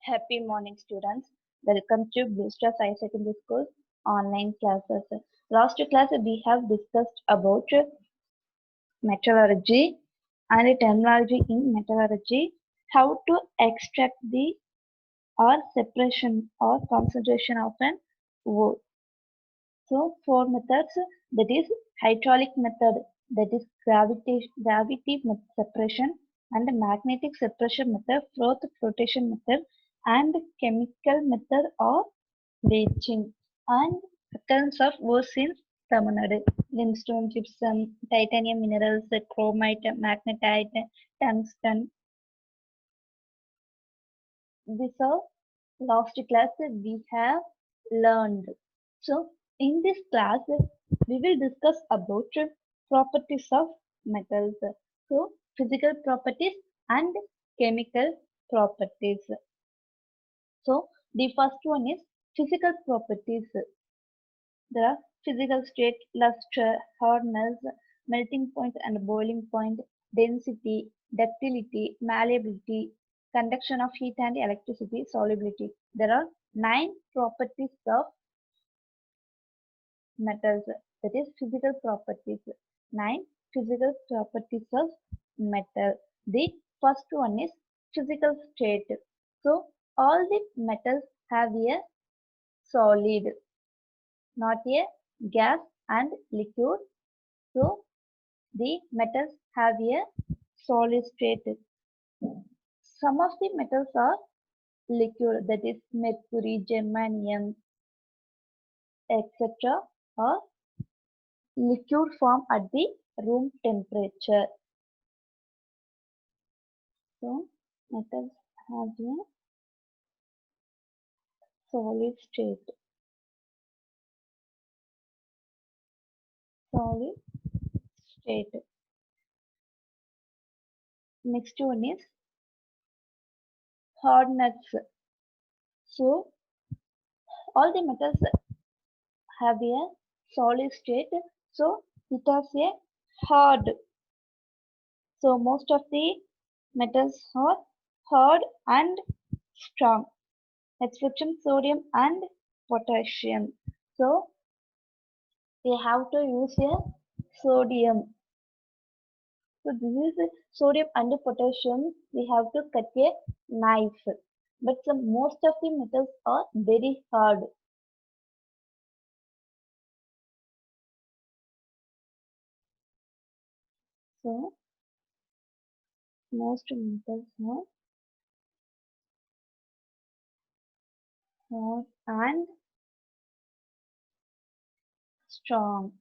Happy morning, students. Welcome to Blue Star High Secondary School online classes. Last class we have discussed about metallurgy and terminology in metallurgy, how to extract the or separation or concentration of an ore. So, four methods, that is hydraulic method, that is gravity separation, and magnetic separation method, froth flotation method, and chemical method of bleaching. And occurrence of ores in Tamil Nadu: limestone, gypsum, titanium minerals, chromite, magnetite, tungsten. These are last class we have learned. So in this class we will discuss about properties of metals. So physical properties and chemical properties. So the first one is physical properties. There are physical state, luster, hardness, melting point and boiling point, density, ductility, malleability, conduction of heat and electricity, solubility. There are 9 properties of metals, that is physical properties. 9 physical properties of metal. The first one is physical state. So all the metals have a solid, not a gas and liquid. So the metals have a solid state. Some of the metals are liquid, that is mercury, germanium, etc. are liquid form at the room temperature. So metals have a solid state. Solid state. Next one is hardness. So all the metals have a solid state. So it has a hard. So most of the metals are hard and strong, exception sodium and potassium. So we have to use a sodium. So this is a sodium and potassium. We have to cut a knife. But most of the metals are very hard. So most metals are hard and strong.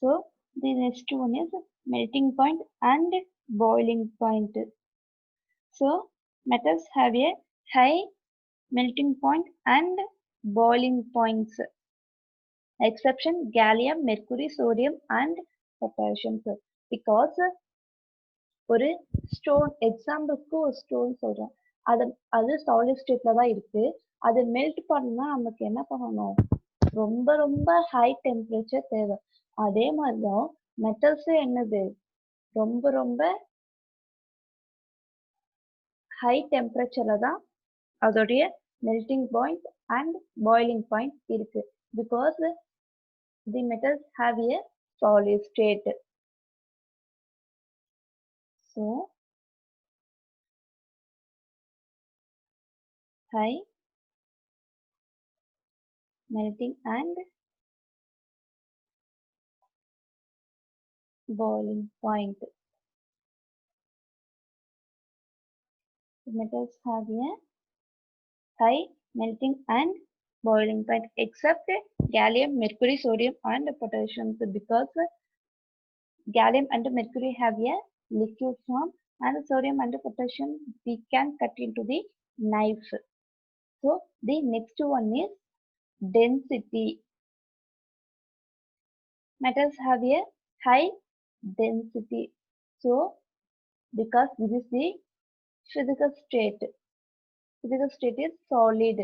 So the next one is melting point and boiling point. So metals have a high melting point and boiling points. Exception gallium, mercury, sodium and potassium. Because ஒரு stone எக்ஸாம்பிளுக்கு ஒரு stone சொல்றேன், அது solid ஸ்டேட்ல தான் இருக்கு. அது melt பண்ணா நமக்கு என்ன பண்ணணும், ரொம்ப ரொம்ப ஹை டெம்பரேச்சர் தேவை. அதே மாதிரிதான் மெட்டல்ஸ் என்னது, ரொம்ப ரொம்ப ஹை டெம்பரேச்சர்ல தான் அதோடைய melting point and boiling point இருக்கு. Because the metals have a solid state. So high melting and boiling point. The metals have a high melting and boiling point except gallium, mercury, sodium and potassium, because gallium and mercury have a liquid form and sodium and potassium we can cut into the knife. So the next one is density. Metals have a high density. So because this is the physical state, physical state is solid,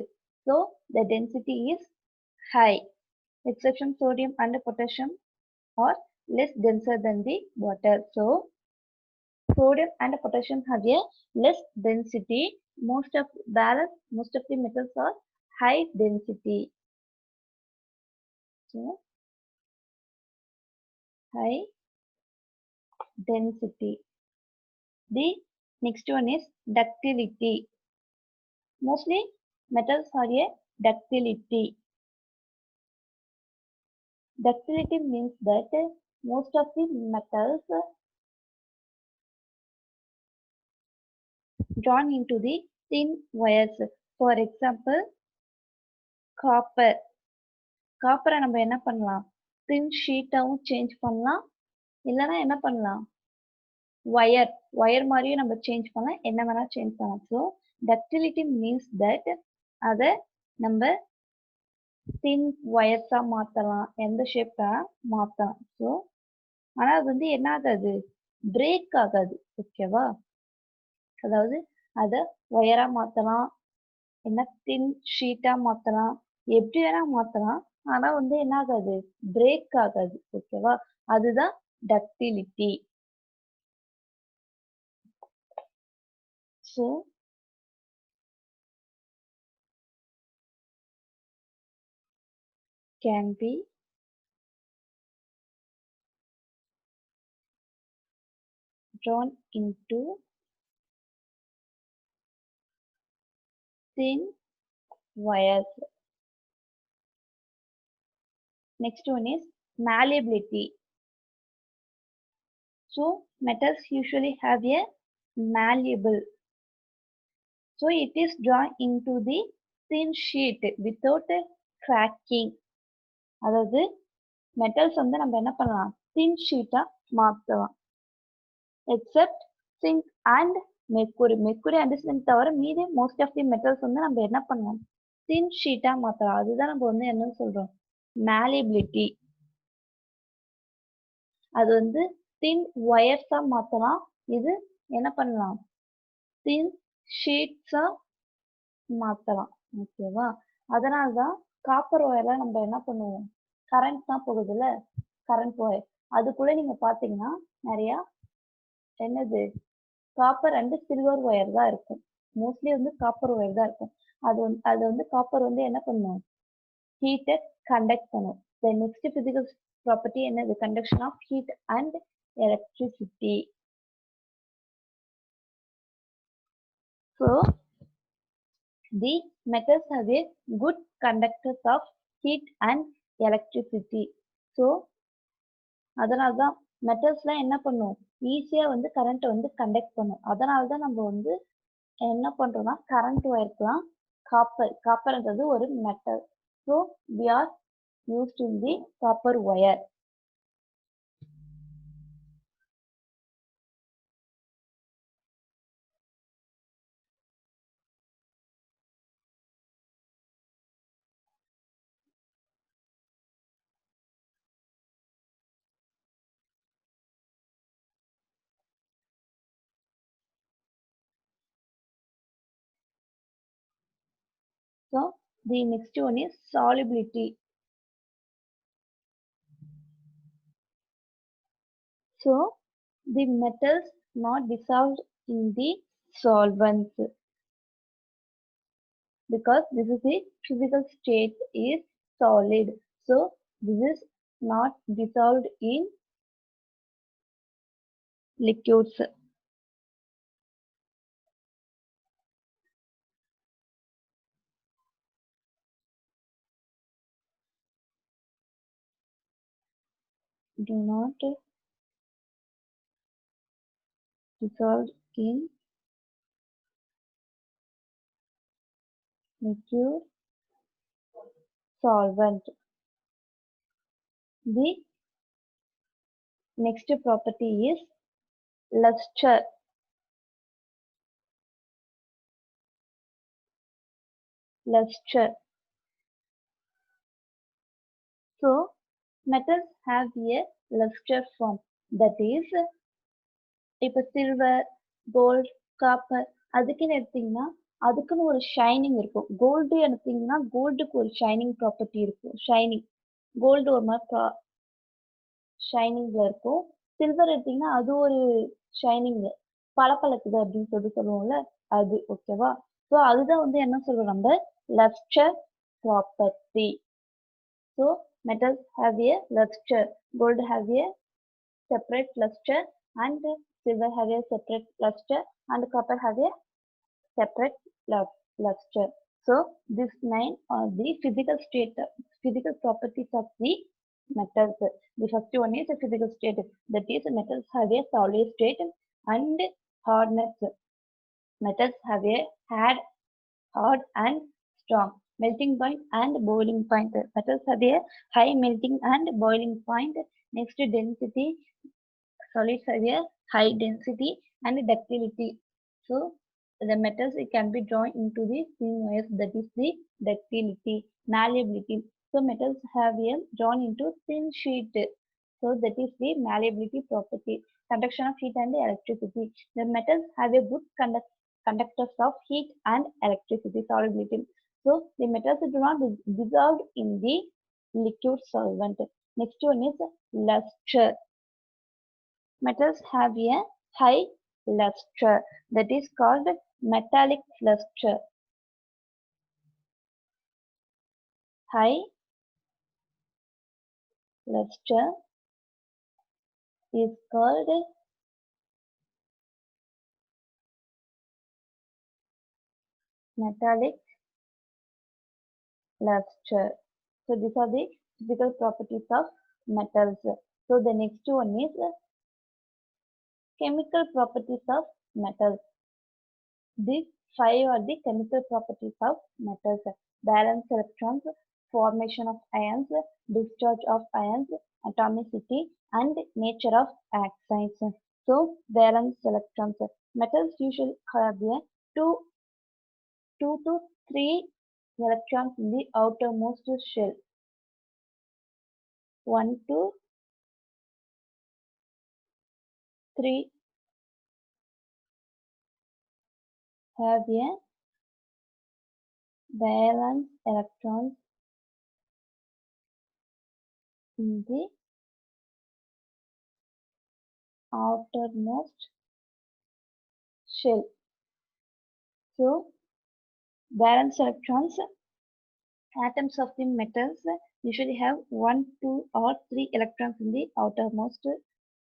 so the density is high. Exception sodium and potassium are less denser than the water. So sodium and potassium have a less density, most of the metals are high density. So high density. The next one is ductility. Mostly metals are a ductility. Ductility means that most of the metals drawn into the thin wires. For example, copper. காப்பரை நம்ம என்ன பண்ணலாம்? thin ஷீட்டாவும் change பண்ணலாம். இல்லைன்னா என்ன பண்ணலாம்? Wire மாதிரியும் நம்ம change பண்ணலாம். என்ன வேணா சேஞ்ச் பண்ணலாம். ஸோ டக்டிலிட்டி மீன்ஸ் தட் அதை நம்ம தின் ஒயர்ஸா மாத்தலாம். எந்த ஷேப்பா மாத்தலாம். ஸோ ஆனா அது வந்து என்ன ஆகாது? பிரேக் ஆகாது. ஓகேவா? அதாவது அதை ஒயரா மாத்தலாம். என்ன தின் ஷீட்டா மாத்தலாம். எப்படி வேணா மாத்தலாம். ஆனா வந்து என்ன ஆகாது? பிரேக் ஆகாது. ஓகேவா? அதுதான் ductility. So can be drawn into thin wires. Next one is malleability. So metals usually have a malleable. So it is drawn into the thin sheet without cracking. அதாவது metals வந்து நம்ம என்ன பண்ணலாம்? thin sheet-ஆ மாத்தலாம். Except zinc and mercury. Mercury and zinc தவிர மீதி most of the metals வந்து நம்ம என்ன பண்ணலாம்? thin sheet-ஆ மாத்தலாம். அதுதான் நம்ம வந்து என்ன சொல்றோம்? malleability. அது வந்து thin wires-ஆ மாத்தலாம். இது என்ன பண்ணலாம்? thin sheets-ஆ மாத்தலாம். ஓகேவா? அதனாலதான் காப்பர் ஒயர்ல நம்ம என்ன பண்ணுவோம்? கரண்ட் தான் போகுதுல்ல, கரண்ட் ஒயர். அதுக்குள்ள நீங்க பாத்தீங்கன்னா நிறைய என்னது காப்பர் அண்ட் சில்வர் ஒயர் தான் இருக்கும். மோஸ்ட்லி வந்து காப்பர் ஒயர் தான் இருக்கும். அது வந்து காப்பர் வந்து என்ன பண்ணும்? ஹீட்டை கண்டக்ட் பண்ணும். The next physical property என்னது? conduction of heat and electricity. So the metals have a good conductors of heat and electricity. So அதனால்தான் மெட்டல்ஸ்லாம் என்ன பண்ணும்? ஈஸியா வந்து கரண்ட்டை வந்து கண்டக்ட் பண்ணும். அதனாலதான் நம்ம வந்து என்ன பண்றோம்னா கரண்ட் ஒயர்க்குலாம் காப்பர்ன்றது ஒரு metal. So we are used in the copper wire. So the next one is solubility. So the metals not dissolved in the solvents because this is the physical state is solid. So this is not dissolved in liquids. Do not dissolved in liquid solvent. The next property is luster. Luster. So metals have a luster form. That is, இப்போ silver, gold, copper அதுக்குன்னு எடுத்தீங்கன்னா அதுக்குன்னு ஒரு shining இருக்கும். Gold எடுத்தீங்கன்னா கோல்டுக்கு ஒரு shining property இருக்கும். Shining gold ஒரு மாதிரி ஷைனிங்ல இருக்கும். சில்வர் எடுத்தீங்கன்னா அது ஒரு ஷைனிங் பளபளக்குது அப்படின்னு சொல்லுவோம்ல அது. ஓகேவா? ஸோ அதுதான் வந்து என்ன சொல்றோம் நம்ம lustre property. So metals have a luster, gold have a separate luster, and silver have a separate luster, and copper have a separate luster. So this nine are the physical properties of the metals. The first one is a physical state, that is metals have a solid state and hardness. Metals have a hard and strong melting point and boiling point. Metals have a high melting and boiling point. Next, density. Solids have a high density and ductility. So the metals, it can be drawn into the thin wires, that is the ductility. Malleability. So metals have a drawn into thin sheet. So that is the malleability property. Conduction of heat and electricity. The metals have a good conductors of heat and electricity. Solubility. So the metals do not dissolve in the liquid solvent. Next one is luster. Metals have a high luster, that is called metallic luster. High luster is called metallic luster. So these are the physical properties of metals. So the next one is chemical properties of metals. These five are the chemical properties of metals: valence electrons, formation of ions, discharge of ions, atomicity, and nature of axions. So, valence electrons. Metals usually have a two, 2 to 3 electrons in the outermost shell. 1 to 3 have a valence electrons in the outermost shell. So, valence electrons, atoms of the metals usually have 1, 2, or 3 electrons in the outermost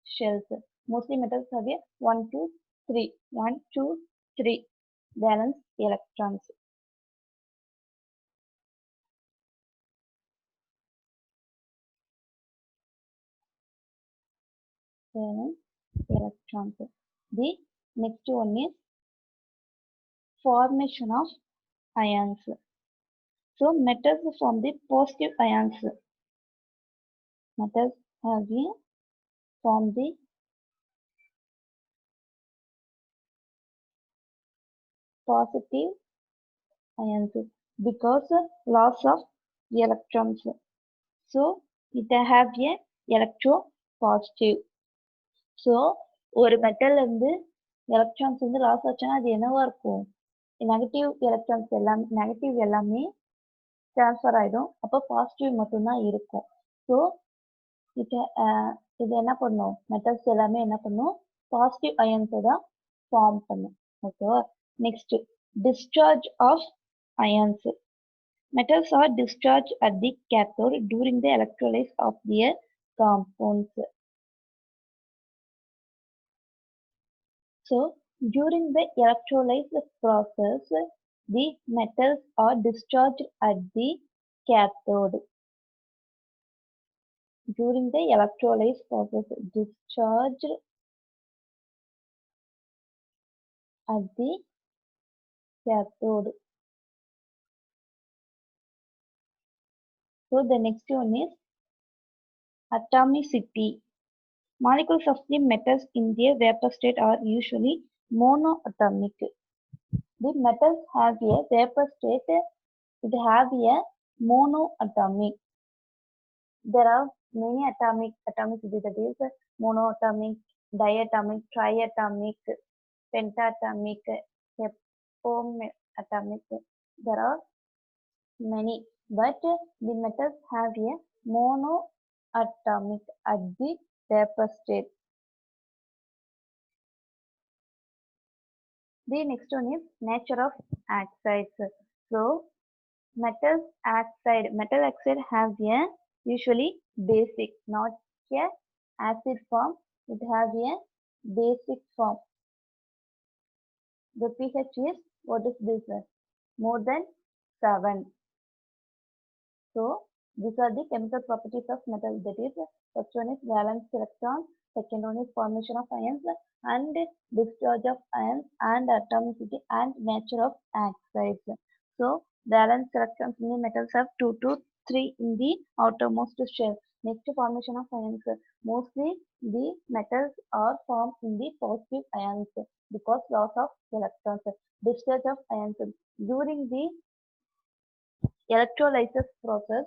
shells. Mostly metals have a 1, 2, 3, 1, 2, 3 valence electrons. Valence electrons. The next one is formation of ions. So metals form the positive ions. Metals have a form the positive ions because loss of electrons. So it have a electropositive. So ஒரு மெட்டல்ல இருந்து electrons வந்து loss ஆச்சுன்னா அது என்னவா இருக்கும்? Negative எல்லாமே transfer ஆயிடும். அப்போ பாசிட்டிவ் மட்டும்தான் இருக்கும். ஸோ இது இது என்ன பண்ணும்? மெட்டல்ஸ் எல்லாமே என்ன பண்ணும்? பாசிட்டிவ் அயன்ஸை தான் ஃபார்ம் பண்ணும். ஓகேவா? Next discharge of ions. Metals are discharged at the cathode during the electrolysis of their compounds. So, during the electrolysis process, the metals are discharged at the cathode. During the electrolysis process, discharged at the cathode. So, the next one is atomicity. Molecules of the metals in their vapor state are usually monoatomic. The metals have a vapor state, it have a monoatomic. There are many atomicity, that is monoatomic, diatomic, triatomic, pentatomic, hepatomic. There are many, but the metals have a monoatomic at the vapor state. The next one is nature of oxides. So metal oxide has a usually basic, not a acid form. It has a basic form. The pH is, what is this? More than 7. So these are the chemical properties of metal. That is, first one is valence electron, second one is formation of ions and discharge of ions and atomicity and nature of oxides. So valence electrons in the metals have 2 to 3 in the outermost shell. Next, formation of ions. Mostly the metals are formed in the positive ions because loss of electrons. Discharge of ions. During the electrolysis process,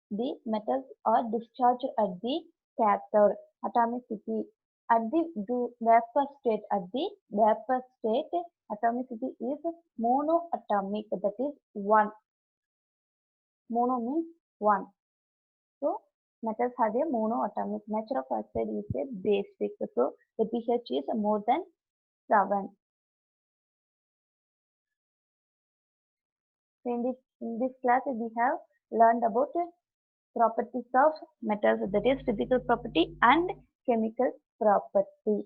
the metals are discharged at the cathode. Atomicity at the vapor state. At the vapor state, atomicity is monoatomic. That is 1. Mono means 1. So metals have a monoatomic. Nature of oxide is a basic. So the pH is more than 7. So in this class we have learned about properties of metals, that is physical property and chemical property.